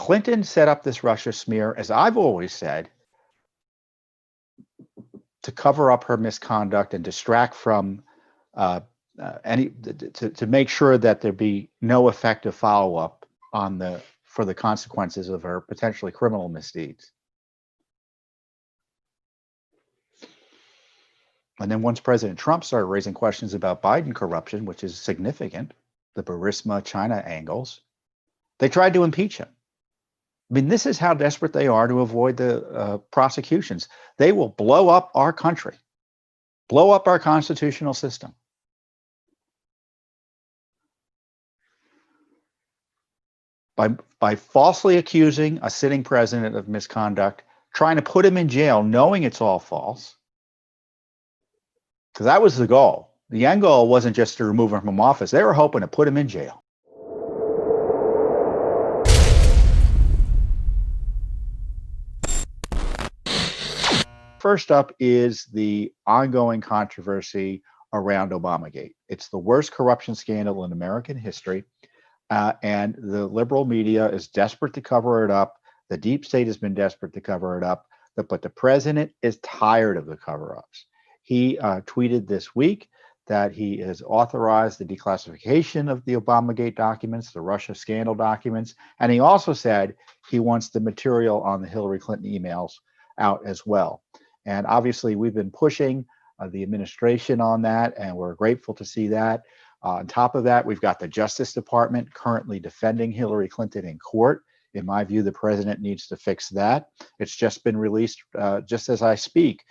Clinton set up this Russia smear, as I've always said, to cover up her misconduct and distract from to make sure that there be no effective follow-up for the consequences of her potentially criminal misdeeds. And then once President Trump started raising questions about Biden corruption, which is significant, the Burisma China angles, they tried to impeach him. I mean, this is how desperate they are to avoid the prosecutions. They will blow up our country, blow up our constitutional system. By falsely accusing a sitting president of misconduct, trying to put him in jail, knowing it's all false. Because that was the goal. The end goal wasn't just to remove him from office. They were hoping to put him in jail. First up is the ongoing controversy around Obamagate. It's the worst corruption scandal in American history, and the liberal media is desperate to cover it up. The deep state has been desperate to cover it up, but the president is tired of the cover-ups. He tweeted this week that he has authorized the declassification of the Obamagate documents, the Russia scandal documents, and he also said he wants the material on the Hillary Clinton emails out as well. And obviously, we've been pushing the administration on that, and we're grateful to see that. On top of that, we've got the Justice Department currently defending Hillary Clinton in court. In my view, the president needs to fix that. It's just been released just as I speak.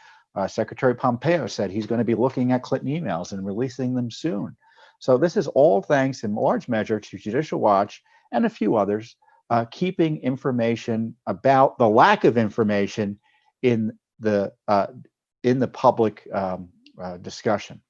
Secretary Pompeo said he's going to be looking at Clinton emails and releasing them soon. So this is all thanks in large measure to Judicial Watch and a few others keeping information about the lack of information in the public discussion.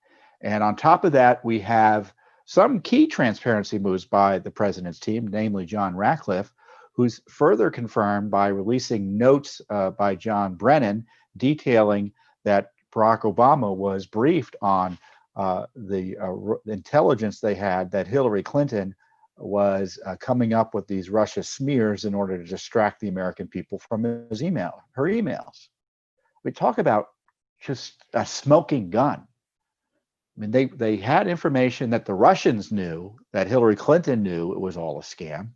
And on top of that, we have some key transparency moves by the president's team, namely John Ratcliffe, who's further confirmed by releasing notes by John Brennan detailing that Barack Obama was briefed on the intelligence they had that Hillary Clinton was coming up with these Russia smears in order to distract the American people from her emails. We talk about just a smoking gun. I mean, they had information that the Russians knew, that Hillary Clinton knew it was all a scam.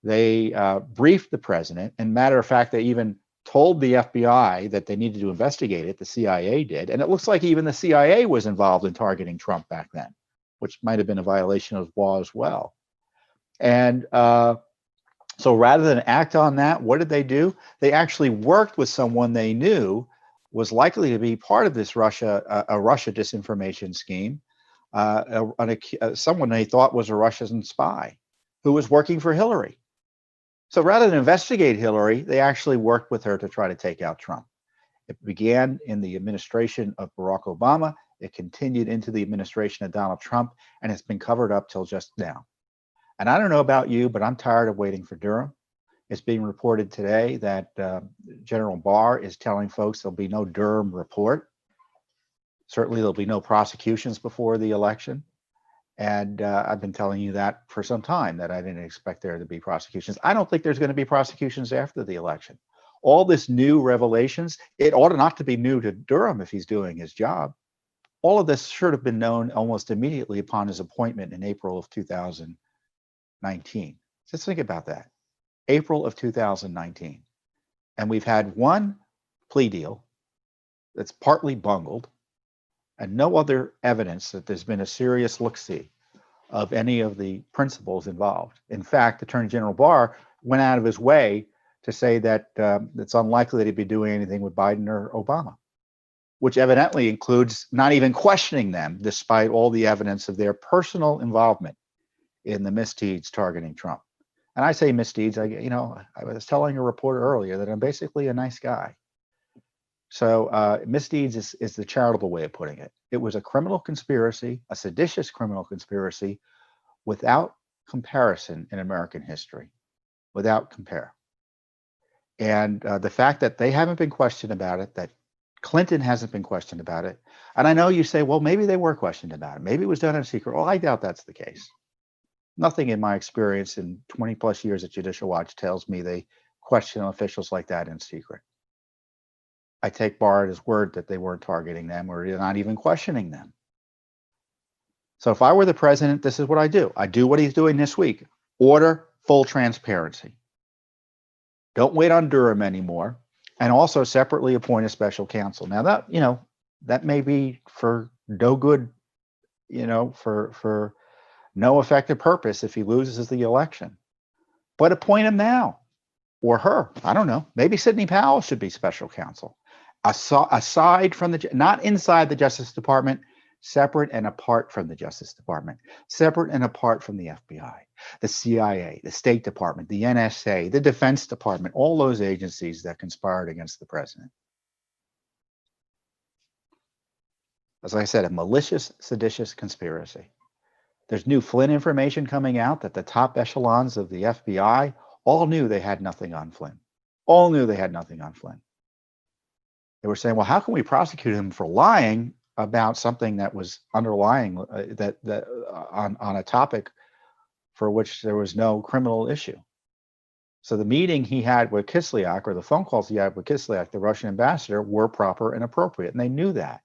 They briefed the president. And matter of fact, they even told the FBI that they needed to investigate it. The CIA did. And it looks like even the CIA was involved in targeting Trump back then, which might have been a violation of law as well. And so rather than act on that, what did they do? They actually worked with someone they knew was likely to be part of this a Russia disinformation scheme, someone they thought was a Russian spy who was working for Hillary. So rather than investigate Hillary, they actually worked with her to try to take out Trump. It began in the administration of Barack Obama. It continued into the administration of Donald Trump, and it's been covered up till just now. And I don't know about you, but I'm tired of waiting for Durham. It's being reported today that General Barr is telling folks there'll be no Durham report. Certainly there'll be no prosecutions before the election. And I've been telling you that for some time, that I didn't expect there to be prosecutions. I don't think there's going to be prosecutions after the election. All this new revelations, it ought not to be new to Durham if he's doing his job. All of this should have been known almost immediately upon his appointment in April of 2019. Just think about that. April of 2019. And we've had one plea deal that's partly bungled and no other evidence that there's been a serious look-see of any of the principals involved. In fact, Attorney General Barr went out of his way to say that it's unlikely that he'd be doing anything with Biden or Obama, which evidently includes not even questioning them, despite all the evidence of their personal involvement in the misdeeds targeting Trump. And I say misdeeds, I was telling a reporter earlier that I'm basically a nice guy. So misdeeds is the charitable way of putting it. It was a criminal conspiracy, a seditious criminal conspiracy without comparison in American history, without compare. And the fact that they haven't been questioned about it, that Clinton hasn't been questioned about it. And I know you say, well, maybe they were questioned about it. Maybe it was done in secret. Well, I doubt that's the case. Nothing in my experience in 20 plus years at Judicial Watch tells me they question officials like that in secret. I take Barr at his word that they weren't targeting them or not even questioning them. So if I were the president, this is what I do. I do what he's doing this week. Order full transparency. Don't wait on Durham anymore. And also separately appoint a special counsel. Now that, that may be for no good, for no effective purpose if he loses the election. But appoint him now or her. I don't know. Maybe Sidney Powell should be special counsel. Aside from not inside the Justice Department, separate and apart from the Justice Department, separate and apart from the FBI, the CIA, the State Department, the NSA, the Defense Department, all those agencies that conspired against the president. As I said, a malicious, seditious conspiracy. There's new Flynn information coming out that the top echelons of the FBI all knew they had nothing on Flynn. All knew they had nothing on Flynn. They were saying, well, how can we prosecute him for lying about something that was underlying on a topic for which there was no criminal issue? So the meeting he had with Kislyak, or the phone calls he had with Kislyak, the Russian ambassador, were proper and appropriate, and they knew that.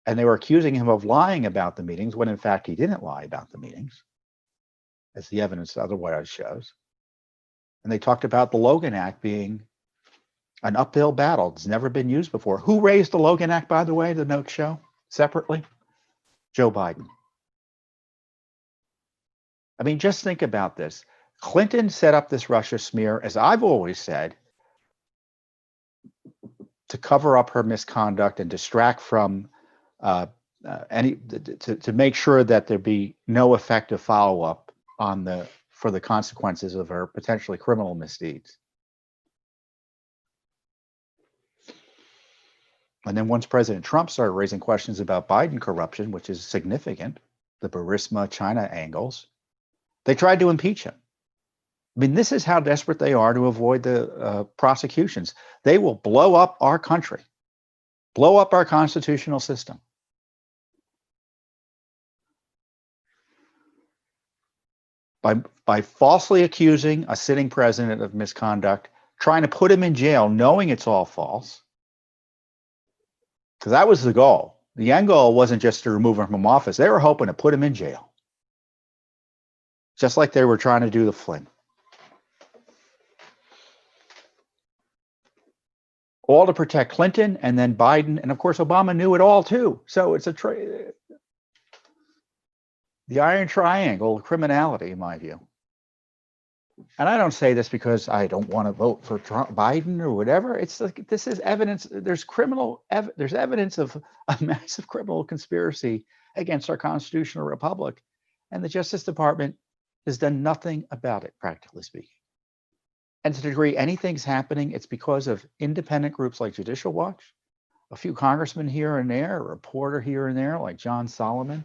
And they were accusing him of lying about the meetings when in fact he didn't lie about the meetings, as the evidence otherwise shows. And they talked about the Logan Act being an uphill battle. It's never been used before. Who raised the Logan Act, by the way, the notes show separately? Joe Biden. I mean, just think about this. Clinton set up this Russia smear, as I've always said, to cover up her misconduct and distract from to make sure that there be no effective follow-up for the consequences of her potentially criminal misdeeds. And then once President Trump started raising questions about Biden corruption, which is significant, the Burisma China angles, they tried to impeach him. I mean, this is how desperate they are to avoid the prosecutions. They will blow up our country, blow up our constitutional system. By falsely accusing a sitting president of misconduct, trying to put him in jail, knowing it's all false. Because that was the goal. The end goal wasn't just to remove him from office. They were hoping to put him in jail. Just like they were trying to do the Flynn. All to protect Clinton and then Biden. And of course, Obama knew it all too. So it's the iron triangle of criminality, in my view. And I don't say this because I don't want to vote for Biden or whatever. It's like, this is evidence. There's evidence of a massive criminal conspiracy against our constitutional republic. And the Justice Department has done nothing about it, practically speaking. And to the degree anything's happening, it's because of independent groups like Judicial Watch, a few congressmen here and there, a reporter here and there like John Solomon.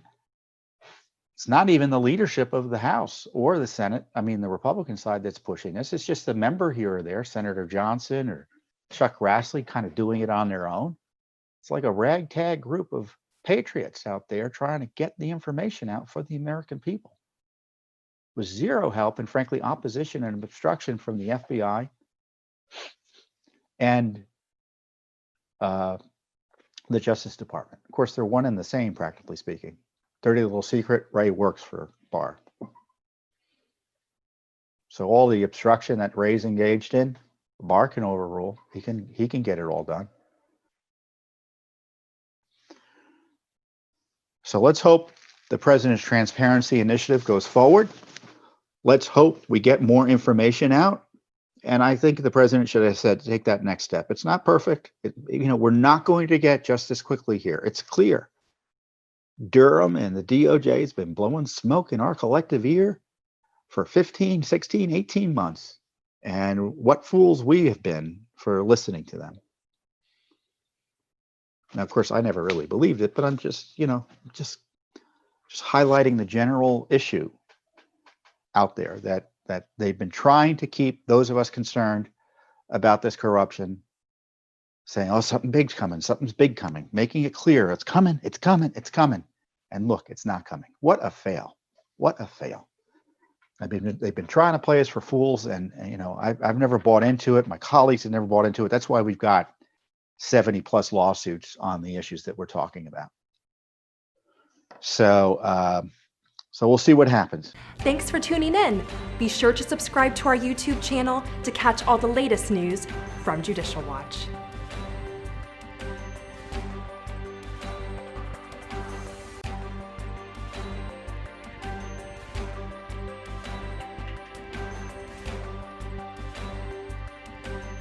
It's not even the leadership of the House or the Senate, I mean the Republican side, that's pushing this. It's just a member here or there, Senator Johnson or Chuck Grassley, kind of doing it on their own. It's like a ragtag group of patriots out there trying to get the information out for the American people, with zero help and frankly opposition and obstruction from the FBI and the Justice Department. Of course, they're one and the same, practically speaking. Dirty little secret, Ray works for Barr. So all the obstruction that Ray's engaged in, Barr can overrule. He can get it all done. So let's hope the president's transparency initiative goes forward. Let's hope we get more information out. And I think the president should have said, take that next step. It's not perfect. We're not going to get justice quickly here. It's clear. Durham and the DOJ has been blowing smoke in our collective ear for 15, 16, 18 months. And what fools we have been for listening to them. Now, of course, I never really believed it, but I'm just highlighting the general issue out there that they've been trying to keep those of us concerned about this corruption, saying, oh, something big's coming, something's big coming, making it clear it's coming, it's coming, it's coming. And look, it's not coming. What a fail. What a fail. They've been trying to play us for fools, and I've never bought into it. My colleagues have never bought into it. That's why we've got 70 plus lawsuits on the issues that we're talking about. So we'll see what happens. Thanks for tuning in. Be sure to subscribe to our YouTube channel to catch all the latest news from Judicial Watch.